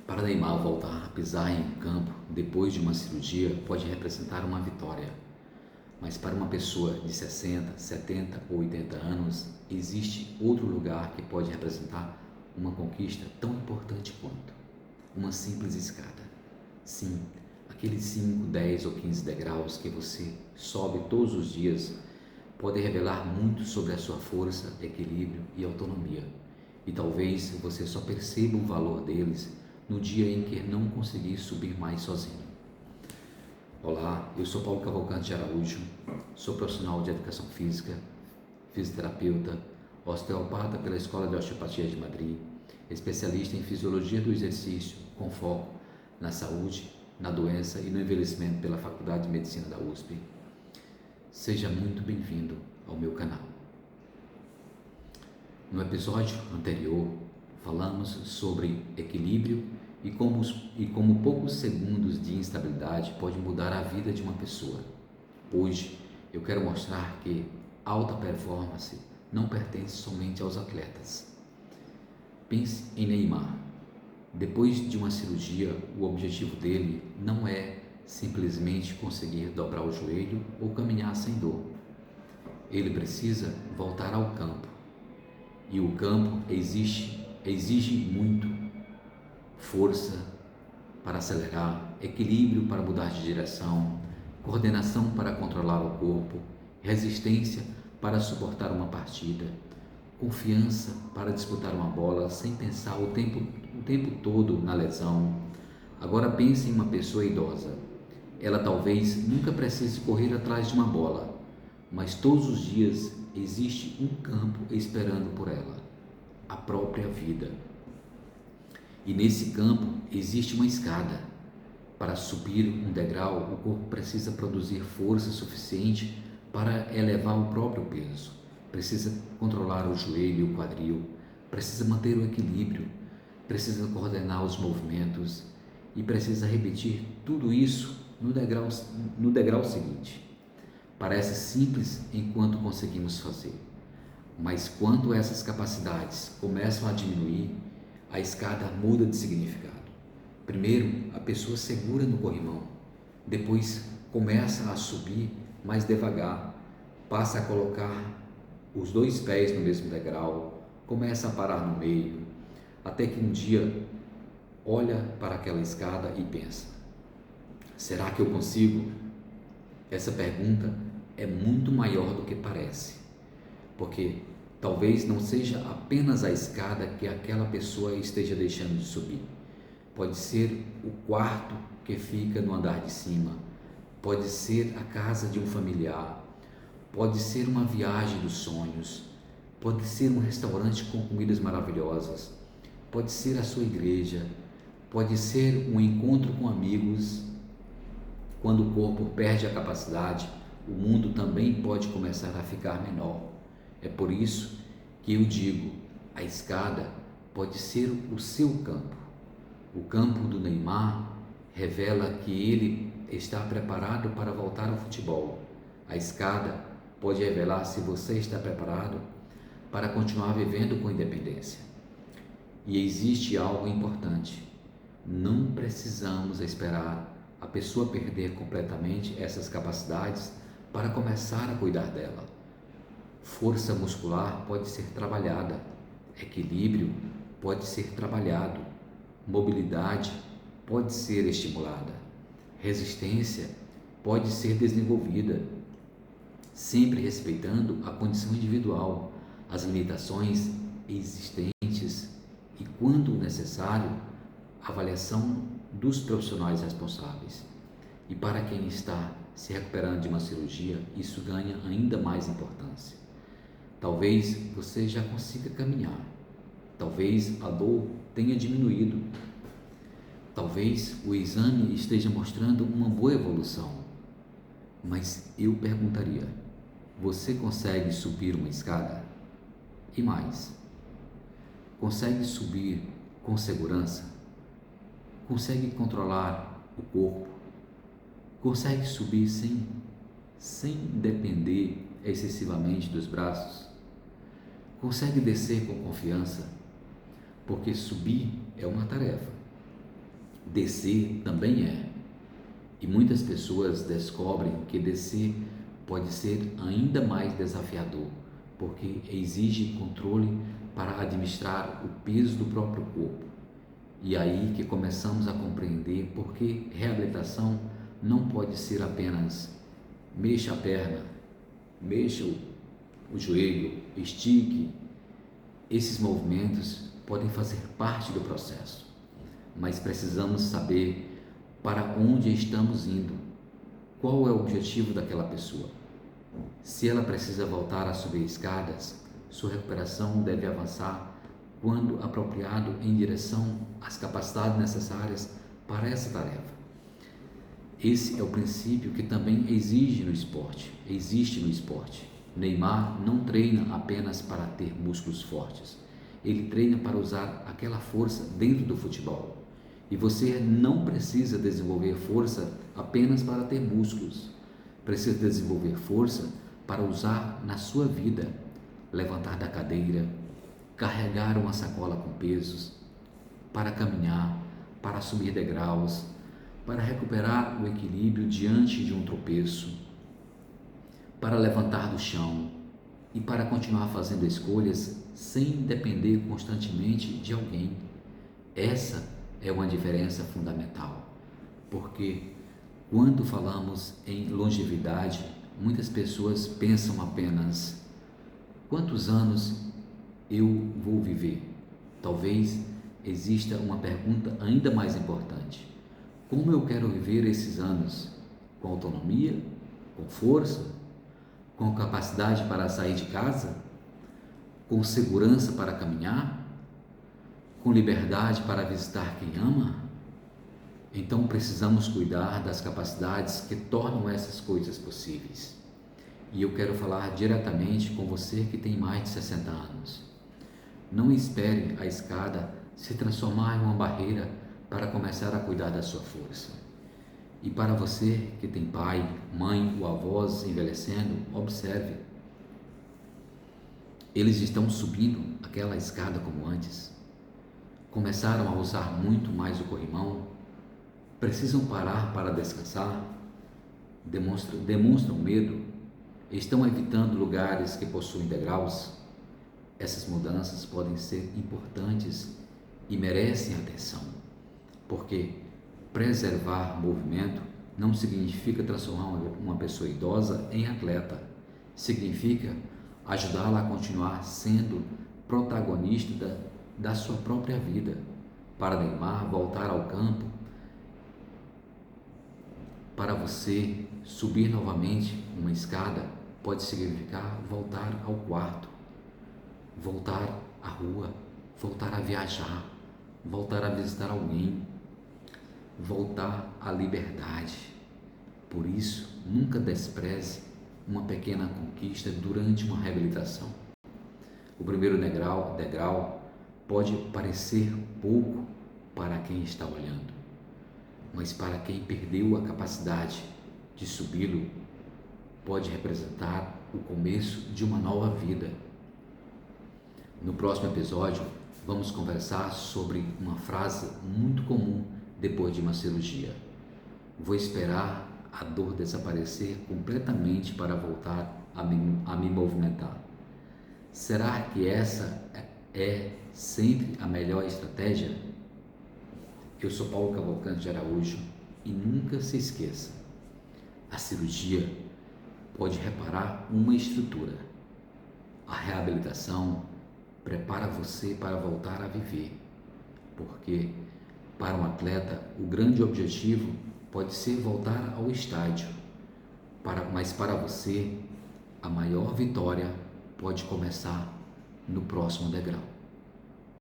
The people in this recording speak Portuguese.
Para Neymar voltar a pisar em campo depois de uma cirurgia pode representar uma vitória, mas para uma pessoa de 60, 70 ou 80 anos, existe outro lugar que pode representar uma conquista tão importante quanto uma simples escada. Sim, aqueles 5, 10 ou 15 degraus que você sobe todos os dias podem revelar muito sobre a sua força, equilíbrio e autonomia. E talvez você só perceba o valor deles no dia em que não conseguir subir mais sozinho. Olá, eu sou Paulo Cavalcante de Araújo, sou profissional de educação física, fisioterapeuta, osteopata pela Escola de Osteopatia de Madrid, especialista em fisiologia do exercício com foco na saúde, na doença e no envelhecimento pela Faculdade de Medicina da USP. Seja muito bem-vindo ao meu canal. No episódio anterior, falamos sobre equilíbrio e como poucos segundos de instabilidade pode mudar a vida de uma pessoa. Hoje, eu quero mostrar que alta performance não pertence somente aos atletas. Pense em Neymar. Depois de uma cirurgia, o objetivo dele não é simplesmente conseguir dobrar o joelho ou caminhar sem dor. Ele precisa voltar ao campo. E o campo exige muito força para acelerar, equilíbrio para mudar de direção, coordenação para controlar o corpo, resistência para suportar uma partida, confiança para disputar uma bola sem pensar o tempo todo na lesão. Agora pense em uma pessoa idosa. Ela talvez nunca precise correr atrás de uma bola, mas todos os dias existe um campo esperando por ela, a própria vida. E nesse campo existe uma escada. Para subir um degrau, o corpo precisa produzir força suficiente para elevar o próprio peso. Precisa controlar o joelho e o quadril, precisa manter o equilíbrio, precisa coordenar os movimentos e precisa repetir tudo isso no degrau seguinte. Parece simples enquanto conseguimos fazer, mas quando essas capacidades começam a diminuir, a escada muda de significado. Primeiro, a pessoa segura no corrimão, depois começa a subir mais devagar, passa a colocar os 2 pés no mesmo degrau, começa a parar no meio, até que um dia olha para aquela escada e pensa: será que eu consigo? Essa pergunta é muito maior do que parece, porque talvez não seja apenas a escada que aquela pessoa esteja deixando de subir. Pode ser o quarto que fica no andar de cima, pode ser a casa de um familiar, pode ser uma viagem dos sonhos, pode ser um restaurante com comidas maravilhosas, pode ser a sua igreja, pode ser um encontro com amigos. Quando o corpo perde a capacidade, o mundo também pode começar a ficar menor. É por isso que eu digo, a escada pode ser o seu campo. O campo do Neymar revela que ele está preparado para voltar ao futebol. A escada pode revelar se você está preparado para continuar vivendo com independência. E existe algo importante: não precisamos esperar a pessoa perder completamente essas capacidades para começar a cuidar dela. Força muscular pode ser trabalhada, equilíbrio pode ser trabalhado, mobilidade pode ser estimulada, resistência pode ser desenvolvida, sempre respeitando a condição individual, as limitações existentes e, quando necessário, a avaliação dos profissionais responsáveis. E para quem está se recuperando de uma cirurgia, isso ganha ainda mais importância. Talvez você já consiga caminhar, talvez a dor tenha diminuído, talvez o exame esteja mostrando uma boa evolução, mas eu perguntaria: você consegue subir uma escada? E mais, consegue subir com segurança? Consegue controlar o corpo? Consegue subir sem depender excessivamente dos braços? Consegue descer com confiança? Porque subir é uma tarefa, descer também é. E muitas pessoas descobrem que descer pode ser ainda mais desafiador, porque exige controle para administrar o peso do próprio corpo. E aí que começamos a compreender por que reabilitação não pode ser apenas mexa a perna, mexa o joelho, estique. Esses movimentos podem fazer parte do processo, mas precisamos saber para onde estamos indo, qual é o objetivo daquela pessoa. Se ela precisa voltar a subir escadas, sua recuperação deve avançar quando apropriado em direção às capacidades necessárias para essa tarefa. Esse é o princípio que também existe no esporte. Neymar não treina apenas para ter músculos fortes. Ele treina para usar aquela força dentro do futebol. E você não precisa desenvolver força apenas para ter músculos. Precisa desenvolver força para usar na sua vida. Levantar da cadeira, carregar uma sacola com pesos, para caminhar, para subir degraus, para recuperar o equilíbrio diante de um tropeço, para levantar do chão e para continuar fazendo escolhas sem depender constantemente de alguém. Essa é uma diferença fundamental, porque quando falamos em longevidade, muitas pessoas pensam apenas: quantos anos eu vou viver? Talvez exista uma pergunta ainda mais importante: como eu quero viver esses anos? Com autonomia? Com força? Com capacidade para sair de casa? Com segurança para caminhar? Com liberdade para visitar quem ama? Então precisamos cuidar das capacidades que tornam essas coisas possíveis. E eu quero falar diretamente com você que tem mais de 60 anos. Não espere a escada se transformar em uma barreira para começar a cuidar da sua força. E para você que tem pai, mãe ou avós envelhecendo, observe. Eles estão subindo aquela escada como antes. Começaram a usar muito mais o corrimão. Precisam parar para descansar. Demonstram medo. Estão evitando lugares que possuem degraus. Essas mudanças podem ser importantes e merecem atenção, porque preservar movimento não significa transformar uma pessoa idosa em atleta, significa ajudá-la a continuar sendo protagonista da sua própria vida. Para Neymar, voltar ao campo, para você subir novamente uma escada, pode significar voltar ao quarto, voltar à rua, voltar a viajar, voltar a visitar alguém, voltar à liberdade. Por isso, nunca despreze uma pequena conquista durante uma reabilitação. O primeiro degrau pode parecer pouco para quem está olhando, mas para quem perdeu a capacidade de subi-lo, pode representar o começo de uma nova vida. No próximo episódio, vamos conversar sobre uma frase muito comum depois de uma cirurgia: vou esperar a dor desaparecer completamente para voltar a me movimentar. Será que essa é sempre a melhor estratégia? Eu sou Paulo Cavalcante de Araújo e nunca se esqueça: a cirurgia pode reparar uma estrutura. A reabilitação prepara você para voltar a viver, porque para um atleta o grande objetivo pode ser voltar ao estádio, mas para você a maior vitória pode começar no próximo degrau.